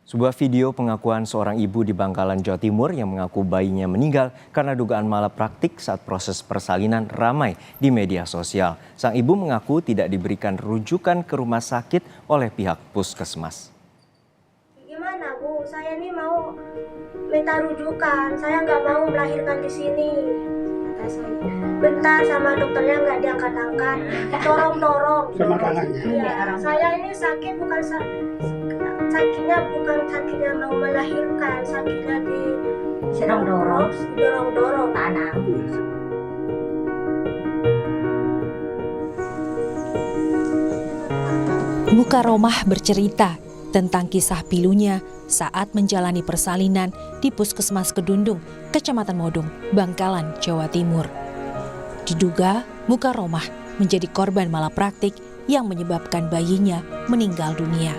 Sebuah video pengakuan seorang ibu di Bangkalan, Jawa Timur yang mengaku bayinya meninggal karena dugaan malapraktik saat proses persalinan ramai di media sosial. Sang ibu mengaku tidak diberikan rujukan ke rumah sakit oleh pihak puskesmas. Gimana Bu, saya ini mau minta rujukan, saya nggak mau melahirkan di sini. Kata saya, bentar sama dokternya nggak diangkat-angkat, dorong-dorong. Ya, saya ini sakit sakitnya bukan sakitnya mau melahirkan, sakitnya di dorong-dorong tanah. Mukaromah bercerita tentang kisah pilunya saat menjalani persalinan di Puskesmas Kedundung, Kecamatan Modong, Bangkalan, Jawa Timur. Diduga Mukaromah menjadi korban malapraktik yang menyebabkan bayinya meninggal dunia.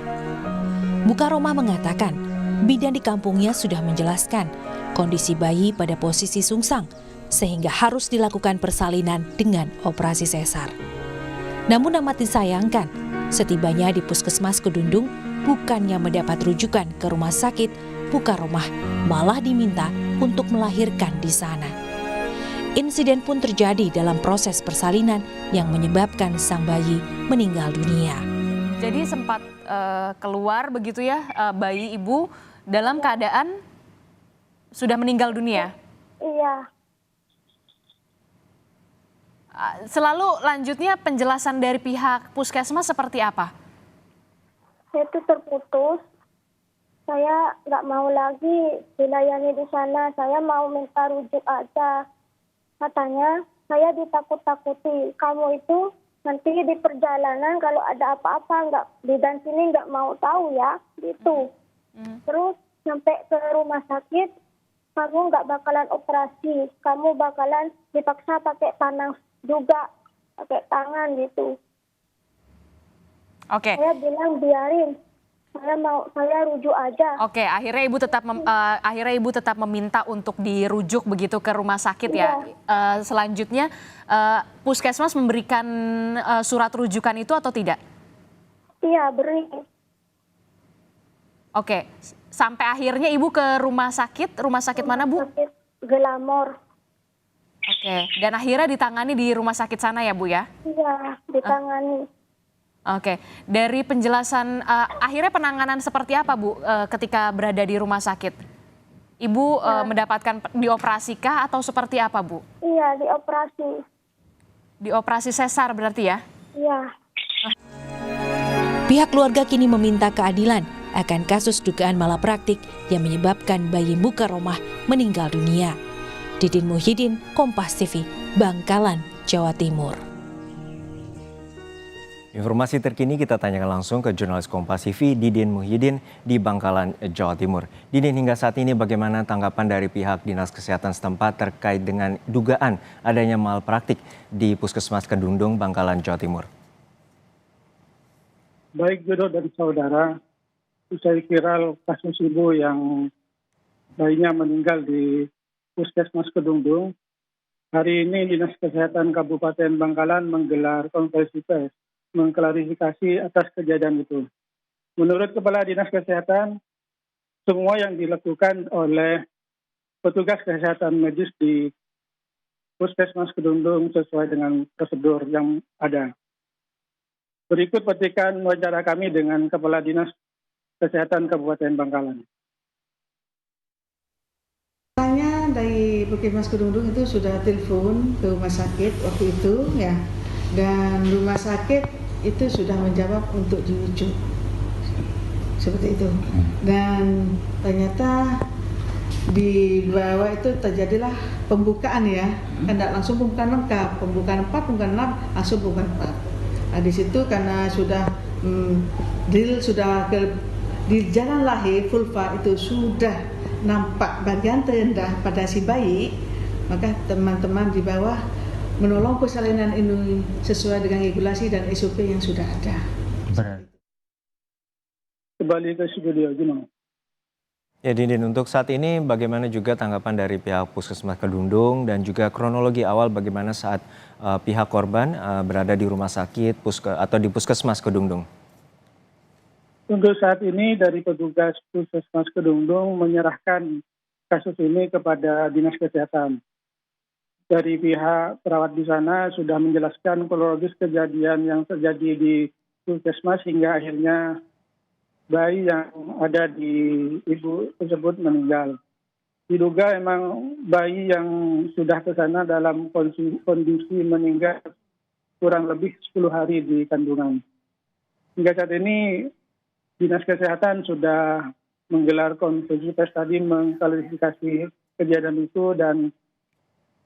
Mukaromah mengatakan bidan di kampungnya sudah menjelaskan kondisi bayi pada posisi sungsang sehingga harus dilakukan persalinan dengan operasi sesar. Namun amat disayangkan, setibanya di Puskesmas Kedundung bukannya mendapat rujukan ke rumah sakit, Mukaromah malah diminta untuk melahirkan di sana. Insiden pun terjadi dalam proses persalinan yang menyebabkan sang bayi meninggal dunia. Jadi sempat keluar begitu ya bayi ibu dalam keadaan sudah meninggal dunia? Iya. Selalu lanjutnya penjelasan dari pihak puskesmas seperti apa? Itu terputus. Saya nggak mau lagi dilayani di sana. Saya mau minta rujuk aja. Katanya saya ditakut-takuti. Kamu itu nanti di perjalanan kalau ada apa-apa nggak bidan sini nggak mau tahu ya, gitu. Terus sampai ke rumah sakit, kamu nggak bakalan operasi. Kamu bakalan dipaksa pakai tangan juga, pakai tangan gitu. Oke. Saya bilang biarin, saya rujuk aja. Oke, akhirnya ibu tetap meminta untuk dirujuk begitu ke rumah sakit ya. Selanjutnya puskesmas memberikan surat rujukan itu atau tidak? Iya, beri. Oke, sampai akhirnya ibu ke rumah sakit mana Bu? Sakit Gelamor. Oke, dan akhirnya ditangani di rumah sakit sana ya Bu ya? Iya, ditangani. Oke, dari penjelasan akhirnya penanganan seperti apa Bu ketika berada di rumah sakit? Ibu mendapatkan dioperasi atau seperti apa Bu? Iya, dioperasi. Dioperasi sesar berarti ya? Iya. Pihak keluarga kini meminta keadilan akan kasus dugaan malapraktik yang menyebabkan bayi Mukaromah meninggal dunia. Didin Muhyiddin, Kompas TV, Bangkalan, Jawa Timur. Informasi terkini kita tanyakan langsung ke jurnalis Kompas TV Didin Muhyiddin di Bangkalan, Jawa Timur. Didin, hingga saat ini bagaimana tanggapan dari pihak Dinas Kesehatan setempat terkait dengan dugaan adanya malpraktik di Puskesmas Kedundung, Bangkalan, Jawa Timur? Baik Jodoh dan saudara, usai viral kasus ibu yang bayinya meninggal di Puskesmas Kedundung, hari ini Dinas Kesehatan Kabupaten Bangkalan menggelar konferensi pers mengklarifikasi atas kejadian itu. Menurut Kepala Dinas Kesehatan, semua yang dilakukan oleh petugas kesehatan medis di Puskesmas Kedundung sesuai dengan prosedur yang ada. Berikut petikan wawancara kami dengan Kepala Dinas Kesehatan Kabupaten Bangkalan. Dari Puskesmas Kedundung itu sudah telepon ke rumah sakit waktu itu ya, dan rumah sakit itu sudah menjawab untuk dirujuk seperti itu, dan ternyata di bawah itu terjadilah pembukaan ya, tidak langsung pembukaan lengkap, pembukaan 4, pembukaan 6, langsung pembukaan 4. Nah, di situ karena sudah di jalan lahir vulva itu sudah nampak bagian terendah pada si bayi, maka teman-teman di bawah menolong persalinan ini sesuai dengan regulasi dan SOP yang sudah ada. Kembali ke studio, gimana? Ya Didin, untuk saat ini bagaimana juga tanggapan dari pihak Puskesmas Kedundung dan juga kronologi awal bagaimana saat pihak korban berada di rumah sakit atau di Puskesmas Kedundung? Untuk saat ini dari petugas Puskesmas Kedungdung menyerahkan kasus ini kepada Dinas Kesehatan. Dari pihak perawat di sana sudah menjelaskan kronologis kejadian yang terjadi di Puskesmas hingga akhirnya bayi yang ada di ibu tersebut meninggal. Diduga emang bayi yang sudah ke sana dalam kondisi meninggal kurang lebih 10 hari di kandungan. Hingga saat ini Dinas Kesehatan sudah menggelar konferensi pers tadi mengklarifikasi kejadian itu dan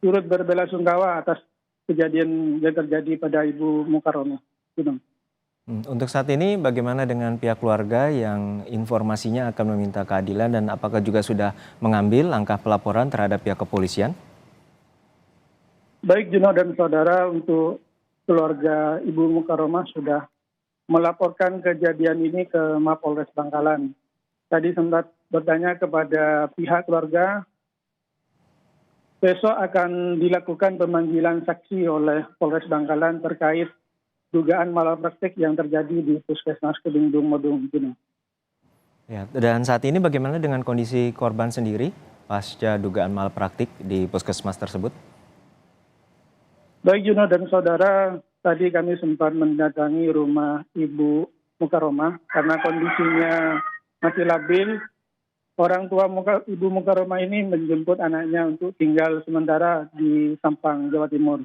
turut berbelasungkawa atas kejadian yang terjadi pada Ibu Mukaromah. Untuk saat ini bagaimana dengan pihak keluarga yang informasinya akan meminta keadilan dan apakah juga sudah mengambil langkah pelaporan terhadap pihak kepolisian? Baik Juno dan saudara, untuk keluarga Ibu Mukaromah sudah melaporkan kejadian ini ke Mapolres Bangkalan. Tadi sempat bertanya kepada pihak keluarga, besok akan dilakukan pemanggilan saksi oleh Polres Bangkalan terkait dugaan malapraktik yang terjadi di Puskesmas Kedungdung Modong. Ya, dan saat ini bagaimana dengan kondisi korban sendiri pasca dugaan malpraktik di puskesmas tersebut? Baik Juno dan saudara, tadi kami sempat mendatangi rumah Ibu Mukaromah karena kondisinya masih labil. Orang tua Ibu Mukaromah ini menjemput anaknya untuk tinggal sementara di Sampang, Jawa Timur.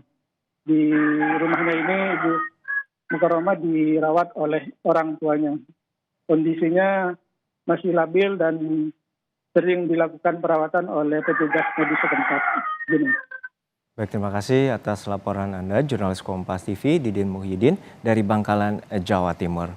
Di rumahnya ini Ibu Mukaromah dirawat oleh orang tuanya. Kondisinya masih labil dan sering dilakukan perawatan oleh petugas medis setempat. Baik, terima kasih atas laporan Anda, jurnalis Kompas TV Didin Muhyiddin dari Bangkalan, Jawa Timur.